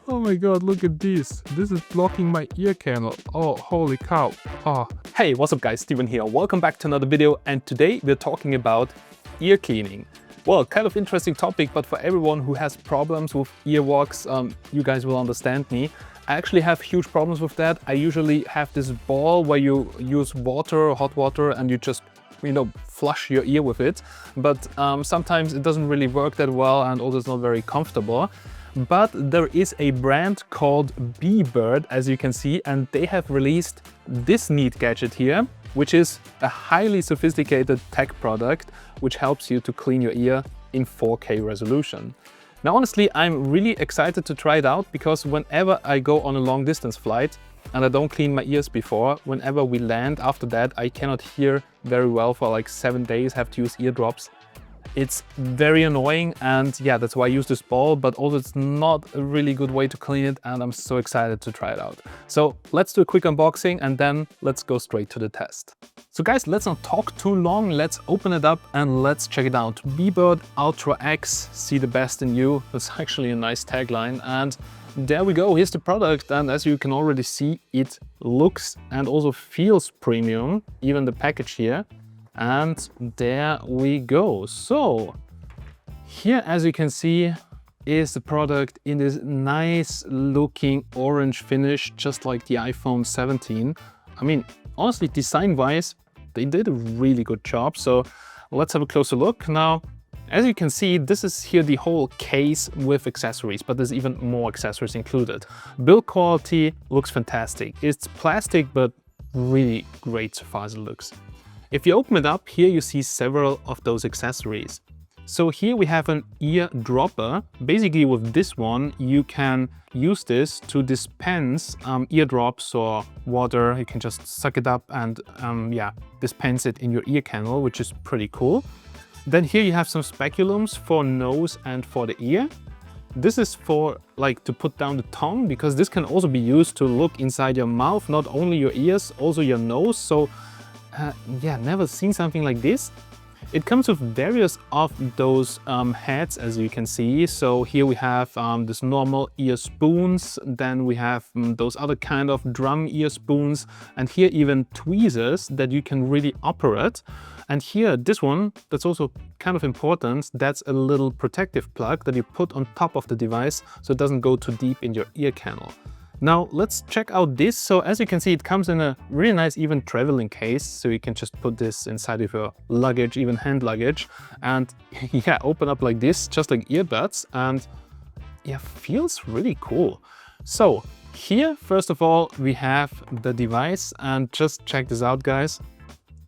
Oh my god, look at this. This is blocking my ear canal. Oh, holy cow. Oh. Hey, what's up guys, Steven here. Welcome back to another video, and today we're talking about ear cleaning. Well, kind of interesting topic, but for everyone who has problems with earwax, you guys will understand me. I actually have huge problems with that. I usually have this ball where you use water, hot water, and you just, flush your ear with it. But sometimes it doesn't really work that well, and also it's not very comfortable. But there is a brand called Bebird, as you can see, and they have released this neat gadget here, which is a highly sophisticated tech product, which helps you to clean your ear in 4K resolution. Now, honestly, I'm really excited to try it out because whenever I go on a long distance flight and I don't clean my ears before, whenever we land after that, I cannot hear very well for like 7 days, have to use eardrops. It's very annoying, and yeah, that's why I use this ball, but also it's not a really good way to clean it, and I'm so excited to try it out. So let's do a quick unboxing and then let's go straight to the test. So guys, let's not talk too long, let's open it up and let's check it out. Bebird Ultra X, see the best in you. That's actually a nice tagline, and there we go, here's the product, and as you can already see, it looks and also feels premium, even the package here. And there we go. So here, as you can see, is the product in this nice looking orange finish, just like the iPhone 17. I mean, honestly, design wise, they did a really good job. So let's have a closer look. Now, as you can see, this is here the whole case with accessories, but there's even more accessories included. Build quality looks fantastic. It's plastic, but really great so far as it looks. If you open it up, here you see several of those accessories. So here we have an ear dropper. Basically with this one, you can use this to dispense eardrops or water. You can just suck it up and dispense it in your ear canal, which is pretty cool. Then here you have some speculums for nose and for the ear. This is for to put down the tongue, because this can also be used to look inside your mouth, not only your ears, also your nose. So never seen something like this. It comes with various of those heads, as you can see. So here we have this normal ear spoons, then we have those other kind of drum ear spoons, and here even tweezers that you can really operate. And here, this one, that's also kind of important, that's a little protective plug that you put on top of the device so it doesn't go too deep in your ear canal. Now let's check out this. So as you can see, it comes in a really nice even traveling case. So you can just put this inside of your luggage, even hand luggage, and yeah, open up like this, just like earbuds, and yeah, feels really cool. So here, first of all, we have the device, and just check this out, guys.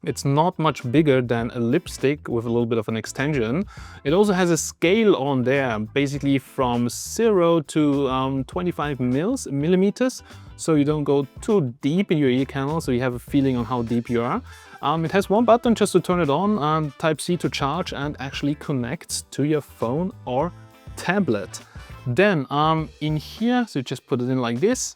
It's not much bigger than a lipstick with a little bit of an extension. It also has a scale on there, basically from 0 to 25 millimeters. So you don't go too deep in your ear canal, so you have a feeling on how deep you are. It has one button just to turn it on, Type-C to charge, and actually connects to your phone or tablet. Then in here, so you just put it in like this.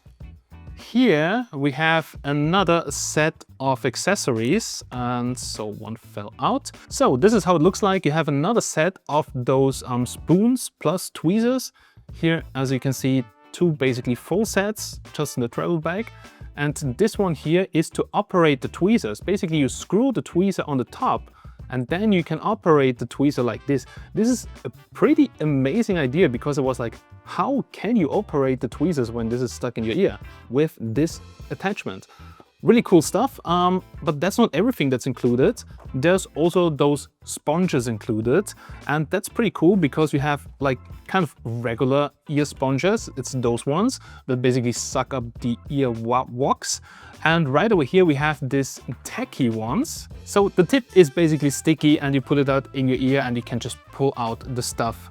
Here we have another set of accessories, and so one fell out. So this is how it looks like. You have another set of those spoons plus tweezers. Here, as you can see, two basically full sets just in the travel bag. And this one here is to operate the tweezers. Basically, you screw the tweezer on the top, and then you can operate the tweezer like this. This is a pretty amazing idea, because it was like, how can you operate the tweezers when this is stuck in your ear with this attachment? Really cool stuff, but that's not everything that's included. There's also those sponges included, and that's pretty cool because you have like kind of regular ear sponges. It's those ones that basically suck up the ear wax. And right over here we have this tacky ones. So the tip is basically sticky, and you put it out in your ear and you can just pull out the stuff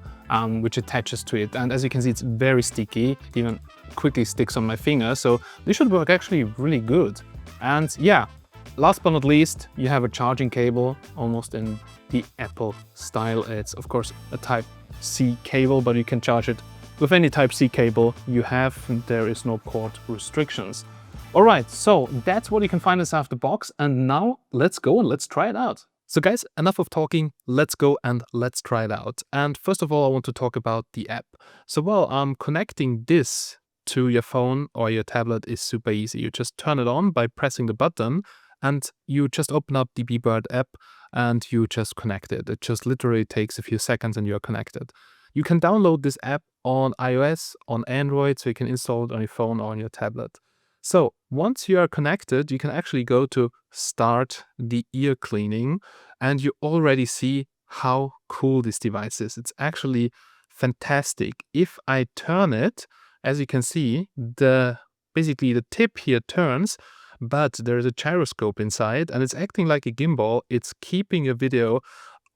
which attaches to it. And as you can see, it's very sticky, even quickly sticks on my finger. So this should work actually really good. And yeah, last but not least, you have a charging cable, almost in the Apple style. It's of course a Type-C cable, but you can charge it with any Type-C cable you have. There is no cord restrictions. All right, so that's what you can find inside the box. And now let's go and let's try it out. So guys, enough of talking, let's go and let's try it out. And first of all, I want to talk about the app. So well, I'm connecting this to your phone or your tablet is super easy. You just turn it on by pressing the button and you just open up the Bebird app and you just connect it. It just literally takes a few seconds and you're connected. You can download this app on iOS, on Android, so you can install it on your phone or on your tablet. So once you are connected, you can actually go to start the ear cleaning and you already see how cool this device is. It's actually fantastic. If I turn it, as you can see, basically the tip here turns, but there is a gyroscope inside and it's acting like a gimbal. It's keeping a video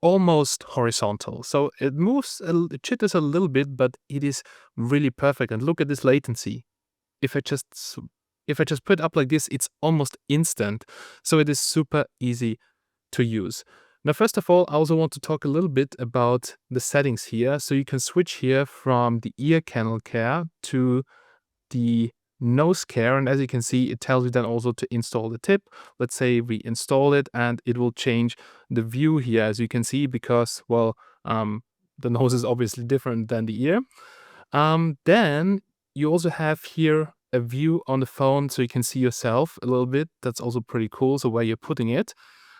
almost horizontal. So it moves, it jitters a little bit, but it is really perfect. And look at this latency. If I just put it up like this, it's almost instant. So it is super easy to use. Now, first of all, I also want to talk a little bit about the settings here. So you can switch here from the ear canal care to the nose care. And as you can see, it tells you then also to install the tip. Let's say we install it and it will change the view here, as you can see, because, well, the nose is obviously different than the ear. Then you also have here a view on the phone so you can see yourself a little bit. That's also pretty cool. So where you're putting it.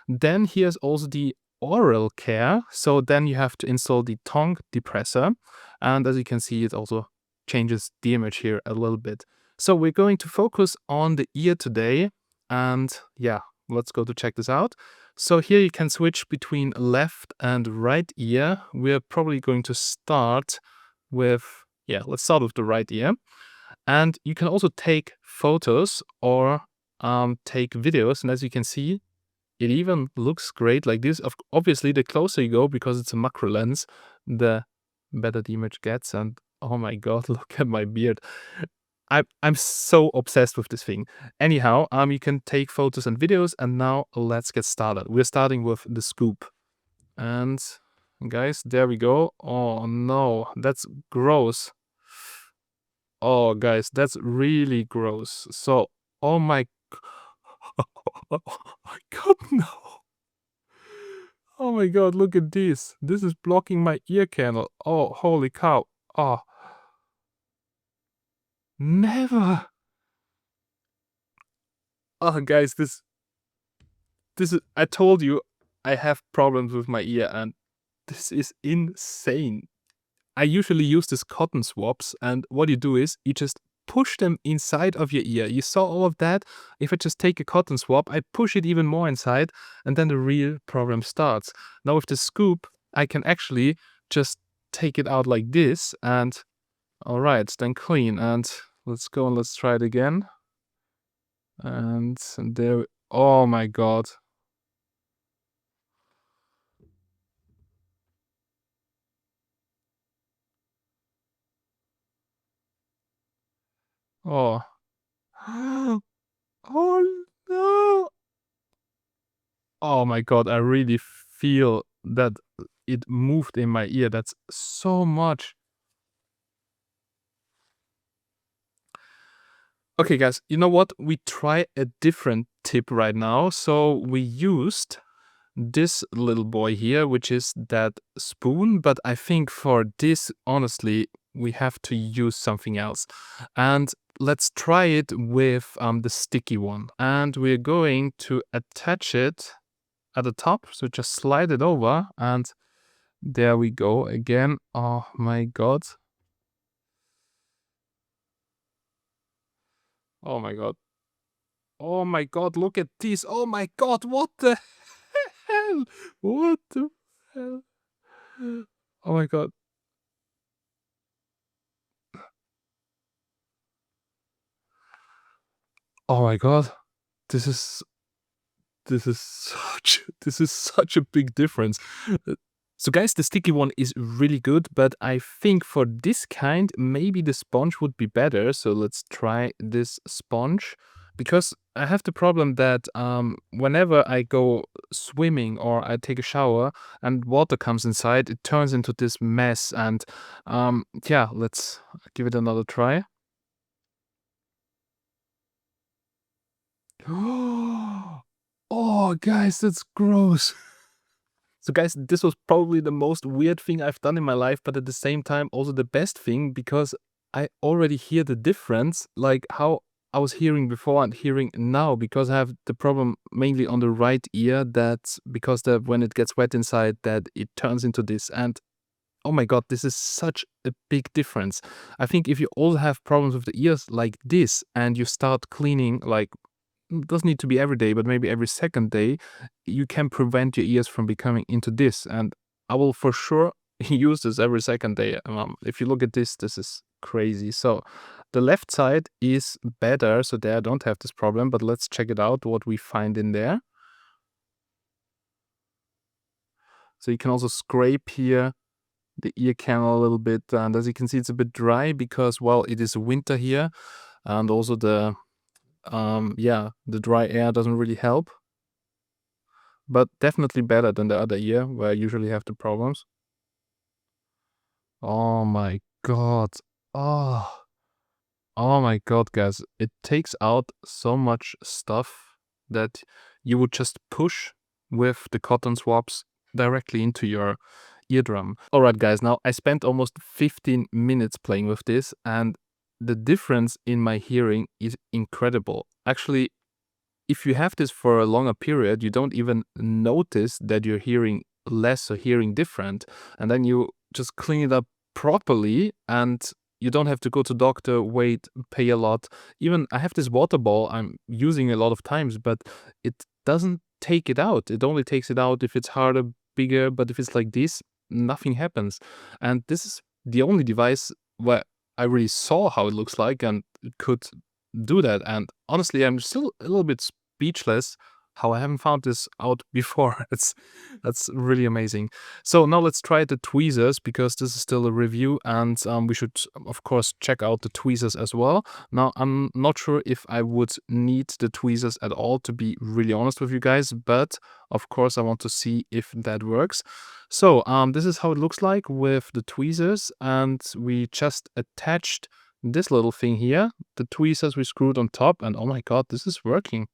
Then here's also the oral care. So then you have to install the tongue depressor. And as you can see, it also changes the image here a little bit. So we're going to focus on the ear today. And yeah, let's go to check this out. So here you can switch between left and right ear. We're probably going to start with, let's start with the right ear. And you can also take photos or take videos. And as you can see, it even looks great like this. Obviously, the closer you go, because it's a macro lens, the better the image gets. And oh my God, look at my beard. I'm so obsessed with this thing. Anyhow, you can take photos and videos. And now let's get started. We're starting with the scoop. And guys, there we go. Oh no, that's gross. Oh, guys, that's really gross. So, oh my God, no. Oh my God, look at this. This is blocking my ear canal. Oh, holy cow. Oh. Never. Oh, guys, this is, I told you I have problems with my ear and this is insane. I usually use this cotton swabs, and what you do is you just push them inside of your ear. You saw all of that? If I just take a cotton swab, I push it even more inside, and then the real problem starts. Now with the scoop, I can actually just take it out like this, and all right, it's then clean. And let's go and let's try it again. And there, oh my God. Oh. Oh no. Oh my God, I really feel that it moved in my ear. That's so much. Okay, guys, you know what? We try a different tip right now. So we used this little boy here, which is that spoon. But I think for this, honestly, we have to use something else. And let's try it with the sticky one. And we're going to attach it at the top. So just slide it over and there we go again. Oh my God. Oh my God. Oh my God, look at this. Oh my God, what the hell? What the hell? Oh my God. Oh my God. This is such a big difference. So guys, the sticky one is really good, but I think for this kind, maybe the sponge would be better. So let's try this sponge, because I have the problem that whenever I go swimming or I take a shower and water comes inside, it turns into this mess. And yeah, let's give it another try. Oh, guys, that's gross. So guys, this was probably the most weird thing I've done in my life, but at the same time also the best thing, because I already hear the difference, like how I was hearing before and hearing now, because I have the problem mainly on the right ear, that because when it gets wet inside, that it turns into this. And oh my god, this is such a big difference. I think if you all have problems with the ears like this and you start cleaning, like, it doesn't need to be every day, but maybe every second day, you can prevent your ears from becoming into this. And I will for sure use this every second day. If you look at this, this is crazy. So the left side is better, so there I don't have this problem, but let's check it out, what we find in there. So you can also scrape here the ear canal a little bit, and as you can see, it's a bit dry because, well, it is winter here, and also the dry air doesn't really help, but definitely better than the other ear where I usually have the problems. Oh my god. Oh, oh my god, guys. It takes out so much stuff that you would just push with the cotton swabs directly into your eardrum. Alright, guys, now I spent almost 15 minutes playing with this, and the difference in my hearing is incredible. Actually, if you have this for a longer period, you don't even notice that you're hearing less or hearing different. And then you just clean it up properly, and you don't have to go to doctor, wait, pay a lot. Even I have this water ball I'm using a lot of times, but it doesn't take it out. It only takes it out if it's harder, bigger, but if it's like this, nothing happens. And this is the only device where I really saw how it looks like and it could do that. And honestly, I'm still a little bit speechless how I haven't found this out before. That's really amazing. So now let's try the tweezers, because this is still a review, and we should of course check out the tweezers as well. Now I'm not sure if I would need the tweezers at all, to be really honest with you guys, but of course I want to see if that works. So this is how it looks like with the tweezers, and we just attached this little thing here. The tweezers we screwed on top, and oh my god, this is working.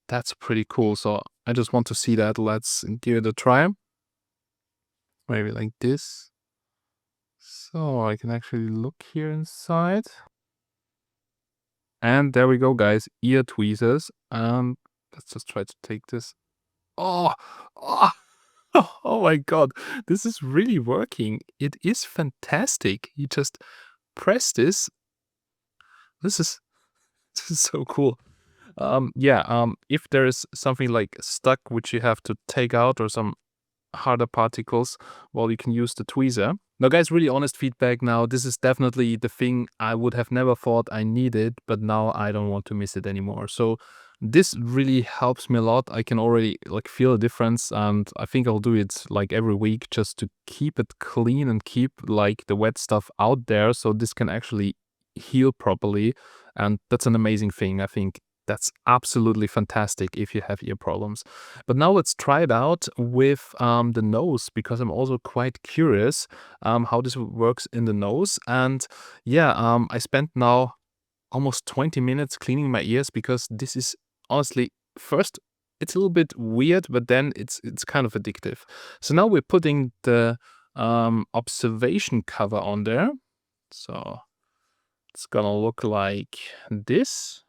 That's pretty cool. So I just want to see that. Let's give it a try. Maybe like this. So I can actually look here inside. And there we go, guys. Ear tweezers. Let's just try to take this. Oh, oh, oh my god. This is really working. It is fantastic. You just press this. This is so cool. If there is something like stuck which you have to take out, or some harder particles, well, you can use the tweezer. Now, guys, really honest feedback. Now, this is definitely the thing I would have never thought I needed, but now I don't want to miss it anymore. So this really helps me a lot. I can already like feel a difference, and I think I'll do it like every week, just to keep it clean and keep like the wet stuff out there, so this can actually heal properly. And that's an amazing thing. I think that's absolutely fantastic if you have ear problems. But now let's try it out with the nose, because I'm also quite curious how this works in the nose. And I spent now almost 20 minutes cleaning my ears, because this is honestly, first, it's a little bit weird, but then it's kind of addictive. So now we're putting the observation cover on there. So it's gonna look like this,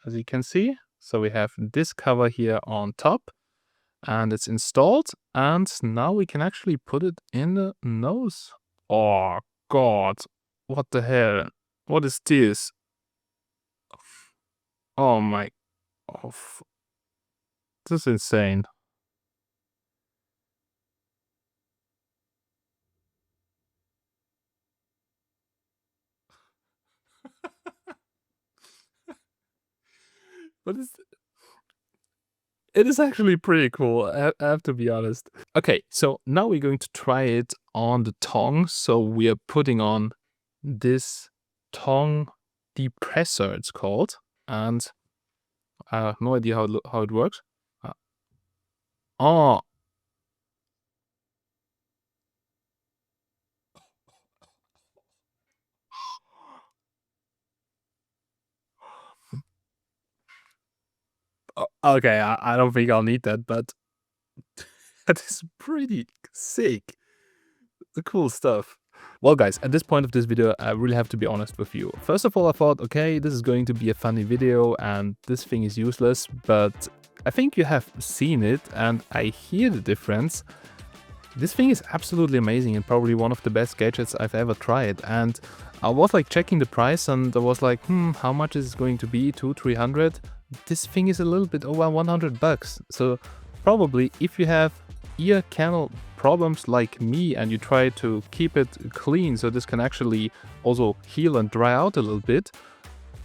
as you can see. So we have this cover here on top, and it's installed, and now we can actually put it in the nose. Oh god, what the hell? What is this? Oh my, oh, this is insane. What is It is actually pretty cool, I have to be honest. Okay, so now we're going to try it on the tongue. So we are putting on this tongue depressor, it's called, and I have no idea how it works. Uh, oh, okay, I don't think I'll need that, but that is pretty sick. The cool stuff. Well guys, at this point of this video, I really have to be honest with you. First of all, I thought, okay, this is going to be a funny video and this thing is useless, but I think you have seen it and I hear the difference. This thing is absolutely amazing and probably one of the best gadgets I've ever tried. And I was like checking the price and I was like, how much is it going to be? 200-300? This thing is a little bit over 100 bucks. So probably if you have ear canal problems like me and you try to keep it clean so this can actually also heal and dry out a little bit,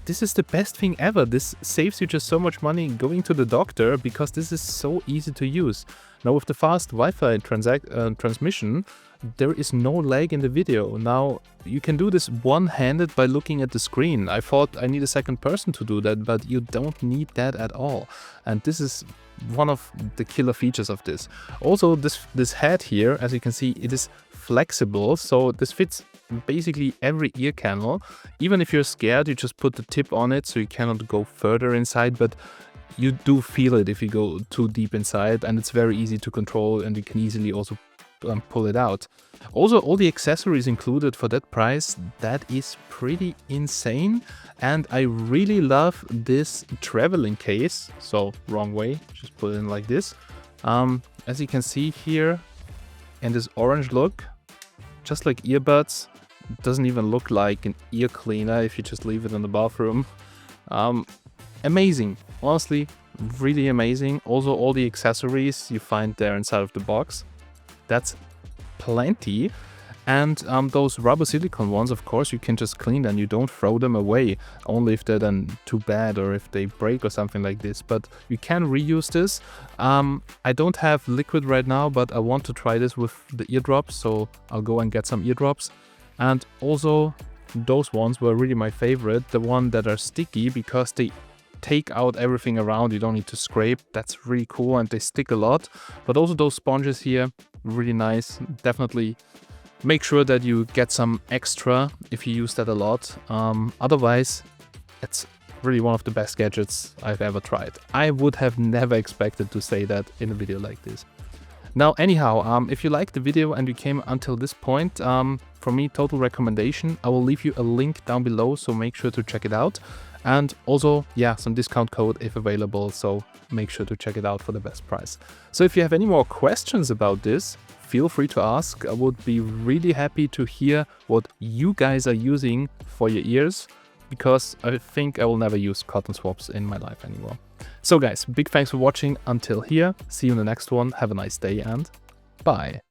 this is the best thing ever. This saves you just so much money going to the doctor because this is so easy to use. Now with the fast Wi-Fi transmission, there is no lag in the video. Now you can do this one-handed by looking at the screen. I thought I need a second person to do that, but you don't need that at all. And this is one of the killer features of this. Also this head here, as you can see, it is flexible, so this fits basically every ear canal. Even if you're scared, you just put the tip on it so you cannot go further inside, but you do feel it if you go too deep inside, and it's very easy to control and you can easily also pull it out. Also, all the accessories included for that price, that is pretty insane. And I really love this traveling case. So wrong way, just put it in like this. As you can see here in this orange look, just like earbuds, it doesn't even look like an ear cleaner if you just leave it in the bathroom. Amazing, honestly, really amazing. Also, all the accessories you find there inside of the box, that's plenty. And those rubber silicone ones, of course, you can just clean them. You don't throw them away, only if they're then too bad or if they break or something like this. But you can reuse this. I don't have liquid right now, but I want to try this with the eardrops, so I'll go and get some eardrops. And also, those ones were really my favorite, the one that are sticky, because they take out everything around. You don't need to scrape. That's really cool and they stick a lot. But also those sponges here, really nice. Definitely make sure that you get some extra if you use that a lot. Otherwise, it's really one of the best gadgets I've ever tried. I would have never expected to say that in a video like this. Now, anyhow, if you liked the video and you came until this point, for me, total recommendation. I will leave you a link down below, so make sure to check it out. And also, yeah, some discount code if available, so make sure to check it out for the best price. So if you have any more questions about this, feel free to ask. I would be really happy to hear what you guys are using for your ears, because I think I will never use cotton swabs in my life anymore. So guys, big thanks for watching until here. See you in the next one. Have a nice day and bye.